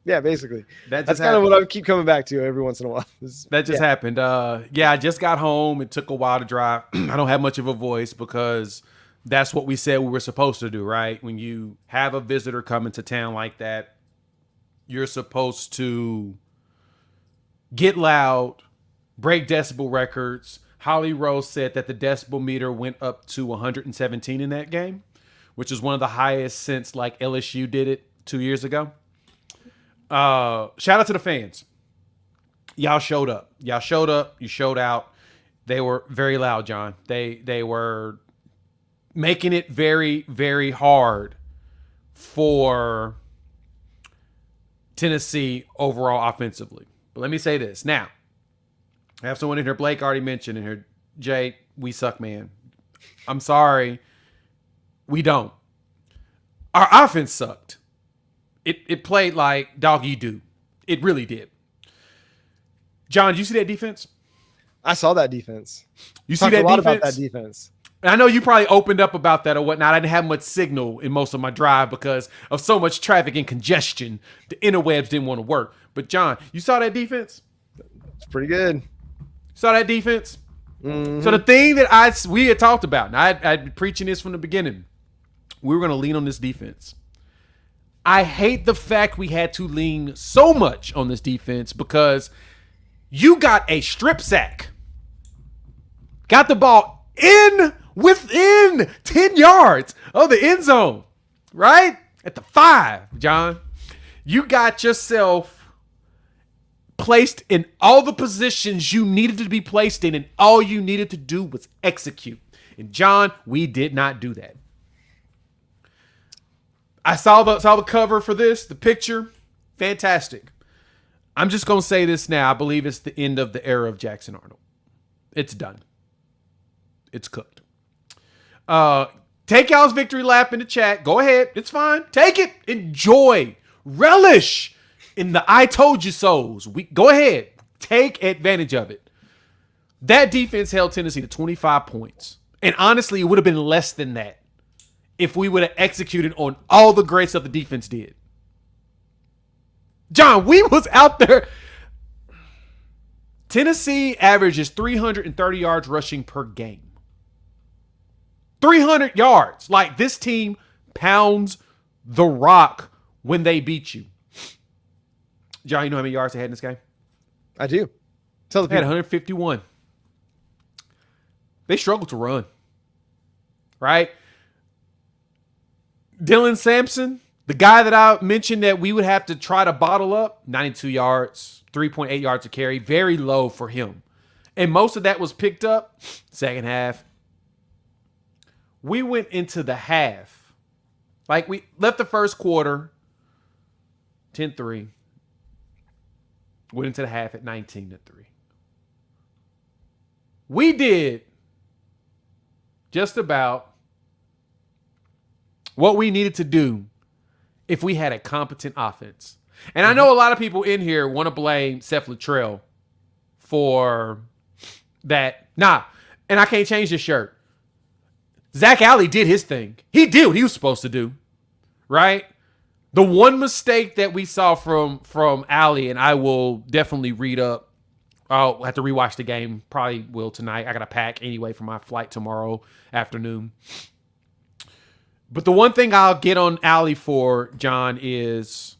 Yeah, basically. That's kind of what I keep coming back to every once in a while. That just happened. I just got home. It took a while to drive. I don't have much of a voice because that's what we said we were supposed to do, right? When you have a visitor come into town like that, you're supposed to get loud, break decibel records. Holly Rose said that the decibel meter went up to 117 in that game, which is one of the highest since LSU did it 2 years ago. Shout out to the fans. Y'all showed up. You showed out. They were very loud, John. They were making it very, very hard for Tennessee overall offensively. But let me say this. Now, I have someone in here, Blake already mentioned in here, Jay, we suck, man. I'm sorry. We don't. Our offense sucked. It played like doggy do. It really did. John, did you see that defense? I saw that defense. You see that defense? A lot about that defense. And I know you probably opened up about that or whatnot. I didn't have much signal in most of my drive because of so much traffic and congestion. The interwebs didn't want to work. But John, you saw that defense? It's pretty good. Saw that defense? Mm-hmm. So the thing that we had talked about, and I'd been preaching this from the beginning, we were going to lean on this defense. I hate the fact we had to lean so much on this defense because you got a strip sack. Got the ball within 10 yards of the end zone. right? At the 5, John. You got yourself placed in all the positions you needed to be placed in, and all you needed to do was execute. And John, we did not do that. I saw the cover for this, the picture. Fantastic. I'm just going to say this now. I believe it's the end of the era of Jackson Arnold. It's done. It's cooked. Take y'all's victory lap in the chat. Go ahead. It's fine. Take it. Enjoy. Relish in the I told you so's. Go ahead. Take advantage of it. That defense held Tennessee to 25 points. And honestly, it would have been less than that if we would have executed on all the great stuff the defense did. John, we was out there. Tennessee averages 330 yards rushing per game. 300 yards. Like, this team pounds the rock when they beat you. John, you know how many yards they had in this game? I do. Tell the They had people. 151. They struggled to run. Right? Dylan Sampson, the guy that I mentioned that we would have to try to bottle up, 92 yards, 3.8 yards a carry, very low for him. And most of that was picked up second half. We went into the half. Like, we left the first quarter 10-3. Went into the half at 19-3. We did just about what we needed to do if we had a competent offense. And I know a lot of people in here want to blame Seth Luttrell for that. Nah, and I can't change this shirt. Zach Alley did his thing. He did what he was supposed to do, right? The one mistake that we saw from Alley, and I will definitely read up. I'll have to rewatch the game. Probably will tonight. I got to pack anyway for my flight tomorrow afternoon. But the one thing I'll get on Alley for, John, is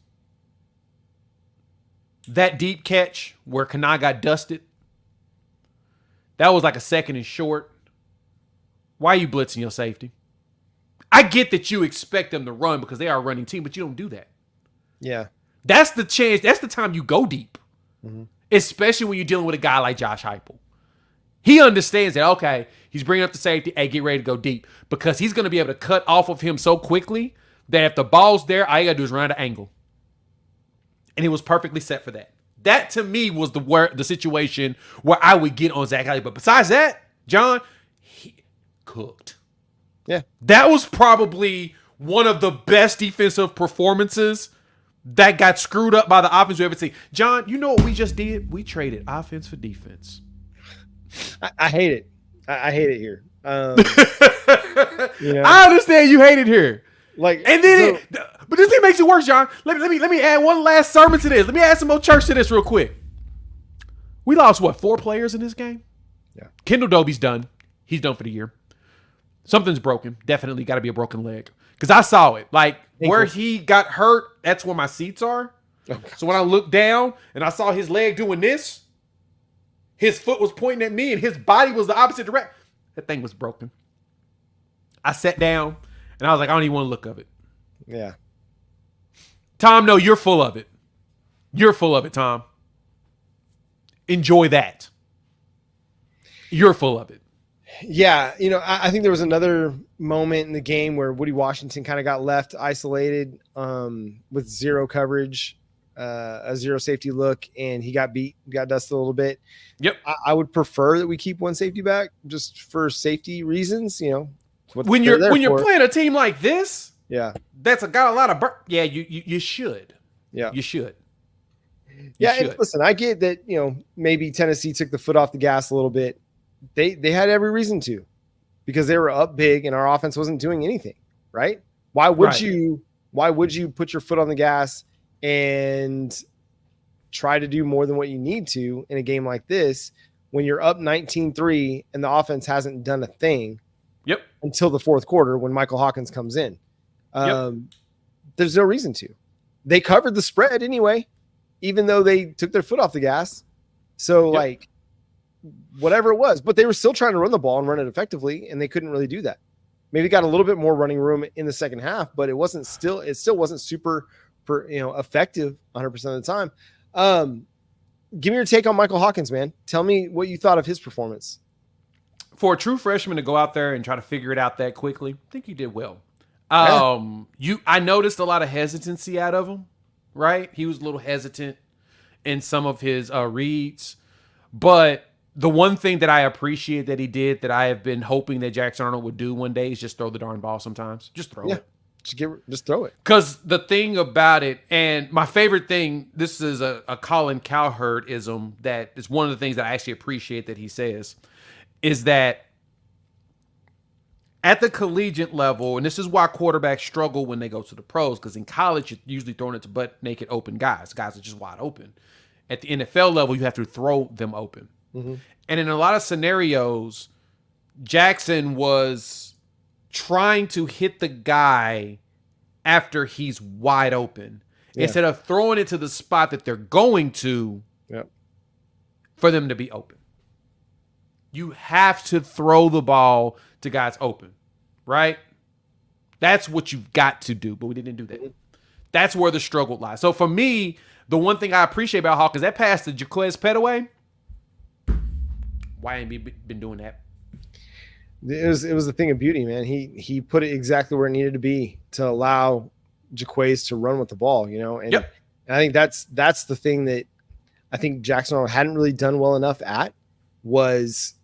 that deep catch where Kanai got dusted. That was like a second and short. Why are you blitzing your safety? I get that you expect them to run because they are a running team, but you don't do that. Yeah. That's the chance. That's the time you go deep. Mm-hmm. Especially when you're dealing with a guy like Josh Heupel. He understands that, okay, he's bringing up the safety. Hey, get ready to go deep. Because he's going to be able to cut off of him so quickly that if the ball's there, all you got to do is run out of angle. And it was perfectly set for that. That, to me, was the situation where I would get on Zach Alley. But besides that, John, he cooked. Yeah. That was probably one of the best defensive performances that got screwed up by the offense we ever seen. John, you know what we just did? We traded offense for defense. I hate it. I hate it here. You know? I understand you hate it here. Like, and then, but this thing makes it worse, John. Let me add one last sermon to this. Let me add some more church to this real quick. We lost, 4 players in this game? Yeah. Kendall Dobie's done. He's done for the year. Something's broken. Definitely got to be a broken leg. Because I saw it. Like, where he got hurt, that's where my seats are. Okay. So when I looked down and I saw his leg doing this, his foot was pointing at me and his body was the opposite direction. That thing was broken. I sat down and I was like, I don't even want to look of it. Yeah. Tom, no, you're full of it. You're full of it, Tom. Enjoy that. You're full of it. Yeah, I think there was another moment in the game where Woody Washington kind of got left isolated with zero coverage, a zero safety look, and he got dusted a little bit. Yep. I would prefer that we keep one safety back just for safety reasons. When you're playing a team like this, yeah, that's got a lot of yeah, you should. Yeah, you should. And listen, I get that. Maybe Tennessee took the foot off the gas a little bit. They had every reason to, because they were up big and our offense wasn't doing anything, right? Why would you put your foot on the gas and try to do more than what you need to in a game like this when you're up 19-3 and the offense hasn't done a thing until the fourth quarter when Michael Hawkins comes in? There's no reason to. They covered the spread anyway, even though they took their foot off the gas. So whatever it was, but they were still trying to run the ball and run it effectively, and they couldn't really do that. maybe got a little bit more running room in the second half, but it still wasn't super effective 100% of the time. Give me your take on Michael Hawkins, man. Tell me what you thought of his performance. For a true freshman to go out there and try to figure it out that quickly, I think he did well. I noticed a lot of hesitancy out of him, right? He was a little hesitant in some of his reads. But the one thing that I appreciate that he did that I have been hoping that Jackson Arnold would do one day is just throw the darn ball sometimes. Just throw it. Just throw it. Because the thing about it, and my favorite thing, this is a Colin Cowherd-ism that is one of the things that I actually appreciate that he says, is that at the collegiate level, and this is why quarterbacks struggle when they go to the pros, because in college, you're usually throwing it to butt-naked open guys. Guys are just wide open. At the NFL level, you have to throw them open. Mm-hmm. And in a lot of scenarios, Jackson was trying to hit the guy after he's wide open instead of throwing it to the spot that they're going to for them to be open. You have to throw the ball to guys open, right? That's what you've got to do, but we didn't do that. That's where the struggle lies. So for me, the one thing I appreciate about Hawkins, that pass to Jaquez Petaway, why ain't he been doing that? It was a thing of beauty, man. He put it exactly where it needed to be to allow Jaquez to run with the ball, and I think that's the thing that I think Jackson Arnold hadn't really done well enough at, was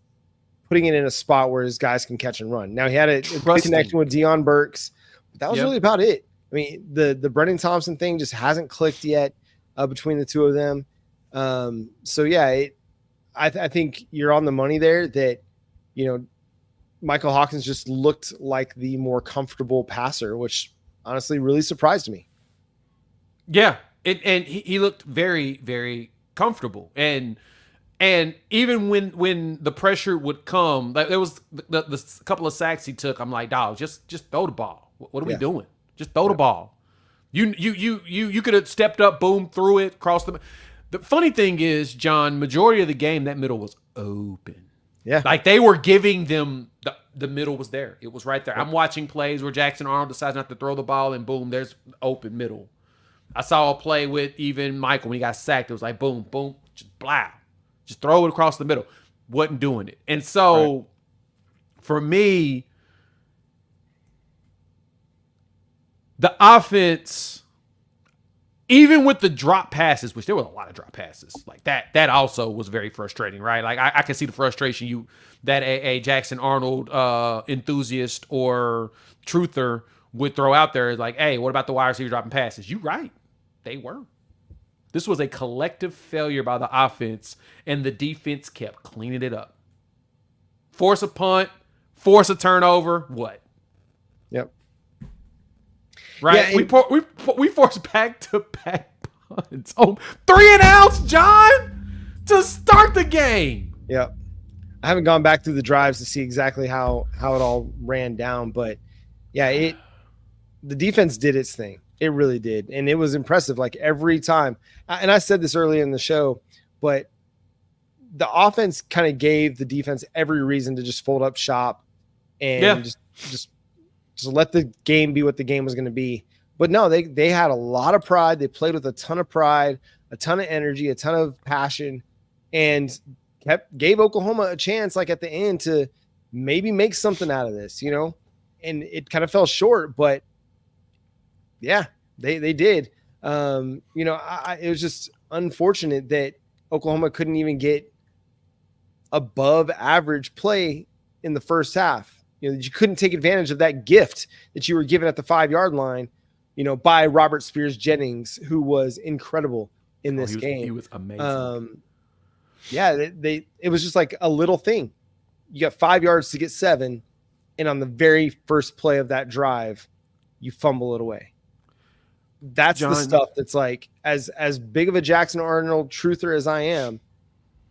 putting it in a spot where his guys can catch and run. Now he had a good connection with Deion Burks, but that was really about it. I mean, the Brendan Thompson thing just hasn't clicked yet between the two of them. I think you're on the money there that, Michael Hawkins just looked like the more comfortable passer, which honestly really surprised me. Yeah. And he looked very, very comfortable. And even when the pressure would come, like there was the couple of sacks he took, I'm like, dog, just throw the ball. What are we doing? Just throw the ball. You could have stepped up, boom, threw it, crossed the. The funny thing is, John, majority of the game, that middle was open. Yeah. Like they were giving them the middle was there. It was right there. I'm watching plays where Jackson Arnold decides not to throw the ball and boom, there's open middle. I saw a play with even Michael when he got sacked. It was like boom, boom, just blah. Just throw it across the middle. Wasn't doing it. And so for me, the offense, even with the drop passes, which there was a lot of drop passes, like that also was very frustrating, right? Like I can see the frustration that a Jackson Arnold enthusiast or truther would throw out there, like, hey, what about the wide receiver dropping passes? You right. They were. This was a collective failure by the offense, and the defense kept cleaning it up. Force a punt, force a turnover, what? Yep. Right? Yeah, we forced back-to-back punts. Oh, 3 and outs, John, to start the game. Yep. I haven't gone back through the drives to see exactly how it all ran down, but yeah, the defense did its thing. It really did. And it was impressive. Like every time, and I said this earlier in the show, but the offense kind of gave the defense every reason to just fold up shop and just let the game be what the game was going to be. But no, they had a lot of pride. They played with a ton of pride, a ton of energy, a ton of passion, and gave Oklahoma a chance, like at the end, to maybe make something out of this, and it kind of fell short, but yeah, they did. It was just unfortunate that Oklahoma couldn't even get above average play in the first half. You couldn't take advantage of that gift that you were given at the 5-yard line, by Robert Spears Jennings, who was incredible in this game. He was amazing. It was just like a little thing. You got 5 yards to get 7, and on the very first play of that drive, you fumble it away. That's the stuff that's like, as big of a Jackson Arnold truther as I am,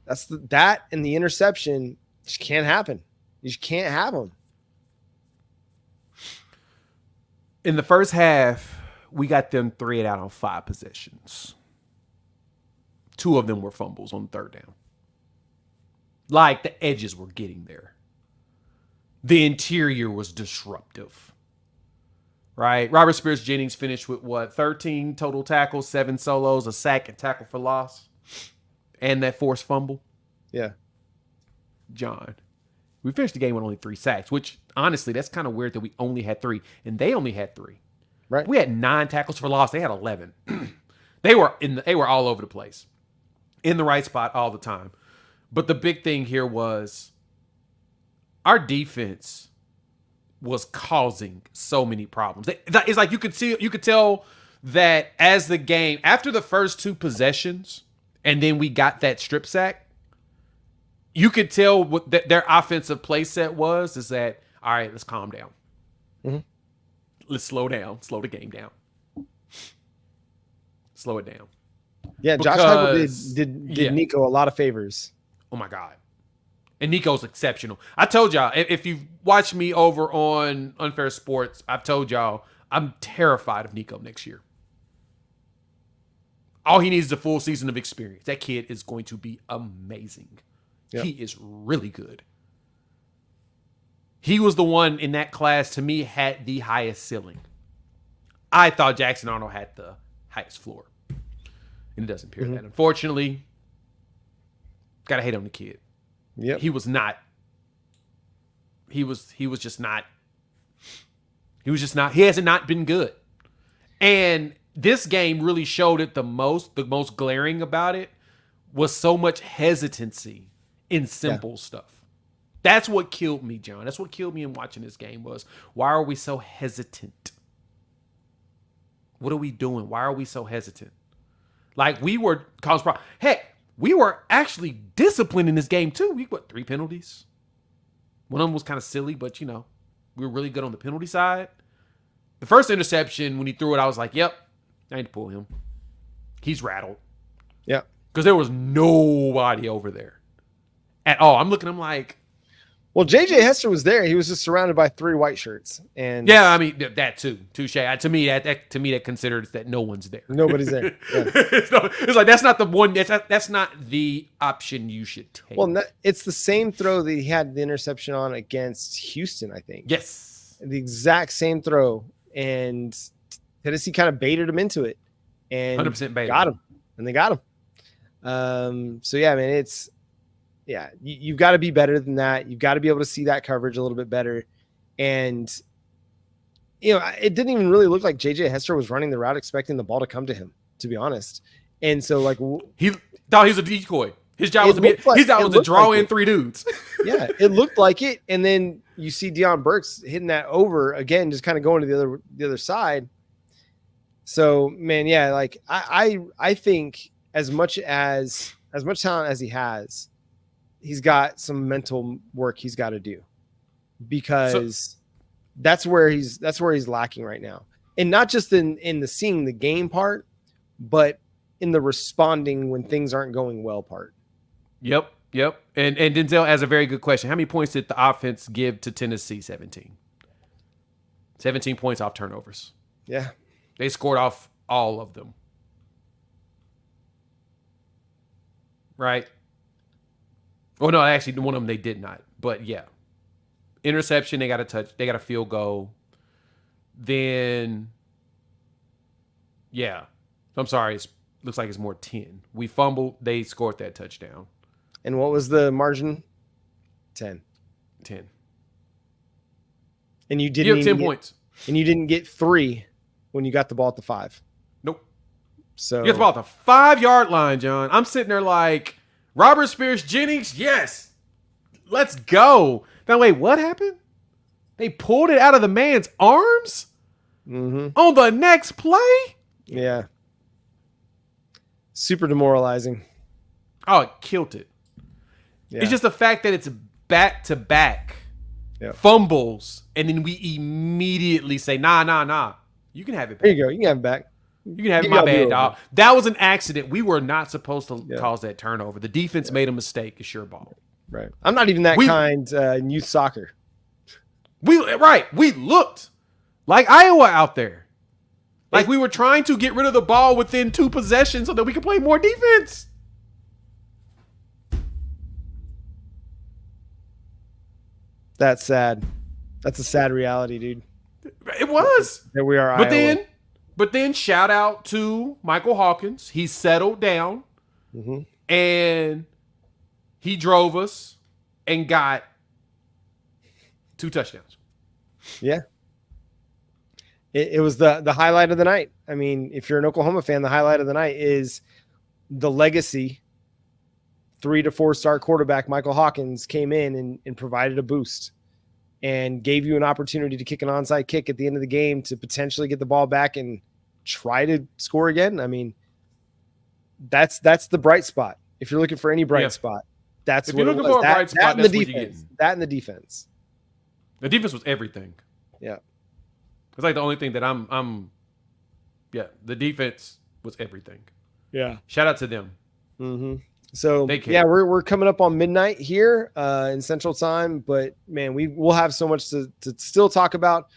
that and the interception just can't happen. You just can't have them. In the first half, we got them 3 out on 5 possessions. 2 of them were fumbles on 3rd down. Like the edges were getting there. The interior was disruptive. Right? Robert Spears-Jennings finished with 13 total tackles, 7 solos, a sack, and tackle for loss. And that forced fumble. Yeah. John, we finished the game with only 3 sacks, which honestly, that's kind of weird that we only had 3 and they only had 3. Right. We had 9 tackles for loss. They had 11. They were all over the place, in the right spot all the time. But the big thing here was our defense was causing so many problems. It's like you could tell that as the game, after the first 2 possessions, and then we got that strip sack, you could tell what their offensive play set was, is that, all right, let's calm down. Mm-hmm. Let's slow down. Slow the game down. Slow it down. Yeah, Josh Heupel did Nico a lot of favors. Oh, my God. And Nico's exceptional. I told y'all, if you've watched me over on Unfair Sports, I've told y'all I'm terrified of Nico next year. All he needs is a full season of experience. That kid is going to be amazing. Yep. He is really good. He was the one in that class, to me, had the highest ceiling. I thought Jackson Arnold had the highest floor. And it doesn't appear that. Unfortunately, gotta hate on the kid. Yep. He was not. He was just not. He was just not. He hasn't not been good. And this game really showed it the most glaring about it was so much hesitancy in simple stuff. That's what killed me, John. That's what killed me in watching this game was, why are we so hesitant? What are we doing? Why are we so hesitant? Like, we were causing problems. Heck, we were actually disciplined in this game too. We got 3 penalties. One of them was kind of silly, but we were really good on the penalty side. The first interception, when he threw it, I was like, yep, I need to pull him. He's rattled. Yeah. Because there was nobody over there at all. I'm like, well, JJ Hester was there. He was just surrounded by 3 white shirts. And yeah, I mean, that too. Touche. To me, that considers that no one's there. Nobody's there. Yeah. It's like, that's not the one. That's not the option you should take. Well, it's the same throw that he had the interception on against Houston, I think. Yes. The exact same throw. And Tennessee kind of baited him into it. And 100% baited. Got him. And they got him. So, yeah, man, you've got to be better than that. You've got to be able to see that coverage a little bit better. And, it didn't even really look like JJ Hester was running the route expecting the ball to come to him, to be honest. And so, like, he thought he was a decoy. His job was to draw in 3 dudes. Yeah, it looked like it. And then you see Deion Burks hitting that over again, just kind of going to the other side. So, man, yeah, like I think as much talent as he has, he's got some mental work he's got to do, because that's where he's lacking right now. And not just in the seeing the game part, but in the responding when things aren't going well part. Yep. And Denzel has a very good question. How many points did the offense give to Tennessee? 17. 17 points off turnovers. Yeah. They scored off all of them. Right? Oh, no, actually, one of them they did not. But, yeah. Interception, they got a touch. They got a field goal. Then, yeah. I'm sorry. It looks like it's more 10. We fumbled. They scored that touchdown. And what was the margin? 10. 10. And you didn't have 10 points. And you didn't get 3 when you got the ball at the 5. Nope. So you got the ball at the 5-yard line, John. I'm sitting there like, Robert Spears-Jennings, yes. Let's go. Now, wait, what happened? They pulled it out of the man's arms on the next play? Yeah. Super demoralizing. Oh, it killed it. Yeah. It's just the fact that it's back-to-back fumbles, and then we immediately say, nah. You can have it back. There you go. You can have it back. You can have it, my bad, dog. That was an accident. We were not supposed to cause that turnover. The defense made a mistake. It's your ball. Right. I'm not even that kind in youth soccer. We looked like Iowa out there. Like we were trying to get rid of the ball within 2 possessions so that we could play more defense. That's sad. That's a sad reality, dude. It was. There we are. But then shout out to Michael Hawkins. He settled down and he drove us and got 2 touchdowns. Yeah. It was the highlight of the night. I mean, if you're an Oklahoma fan, the highlight of the night is the legacy 3 to 4 star quarterback Michael Hawkins came in and provided a boost and gave you an opportunity to kick an onside kick at the end of the game to potentially get the ball back and try to score again. I mean, that's the bright spot. If you're looking for any bright spot, that's what it was. For a bright spot, that's what you get. That and the defense. The defense was everything. Yeah. It's like the only thing that the defense was everything. Yeah. Shout out to them. Mm-hmm. So yeah, we're coming up on midnight here in Central Time, but man, we'll have so much to still talk about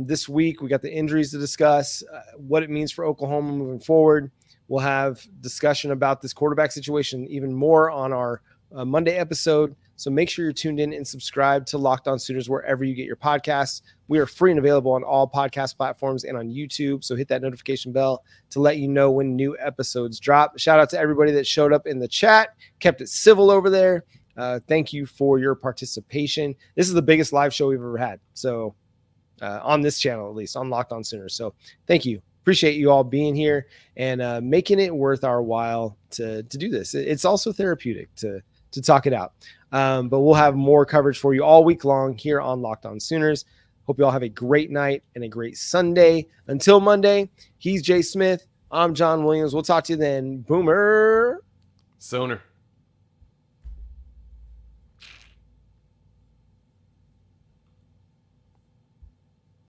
this week. We got the injuries to discuss, what it means for Oklahoma moving forward. We'll have discussion about this quarterback situation even more on our Monday episode. So make sure you're tuned in and subscribe to Locked On Sooners wherever you get your podcasts. We are free and available on all podcast platforms and on YouTube. So hit that notification bell to let you know when new episodes drop. Shout out to everybody that showed up in the chat, kept it civil over there. Thank you for your participation. This is the biggest live show we've ever had. So on this channel, at least on Locked On Sooners. So thank you. Appreciate you all being here and making it worth our while to do this. It's also therapeutic to talk it out. But we'll have more coverage for you all week long here on Locked On Sooners. Hope you all have a great night and a great Sunday. Until Monday, he's Jay Smith. I'm John Williams. We'll talk to you then. Boomer. Sooner.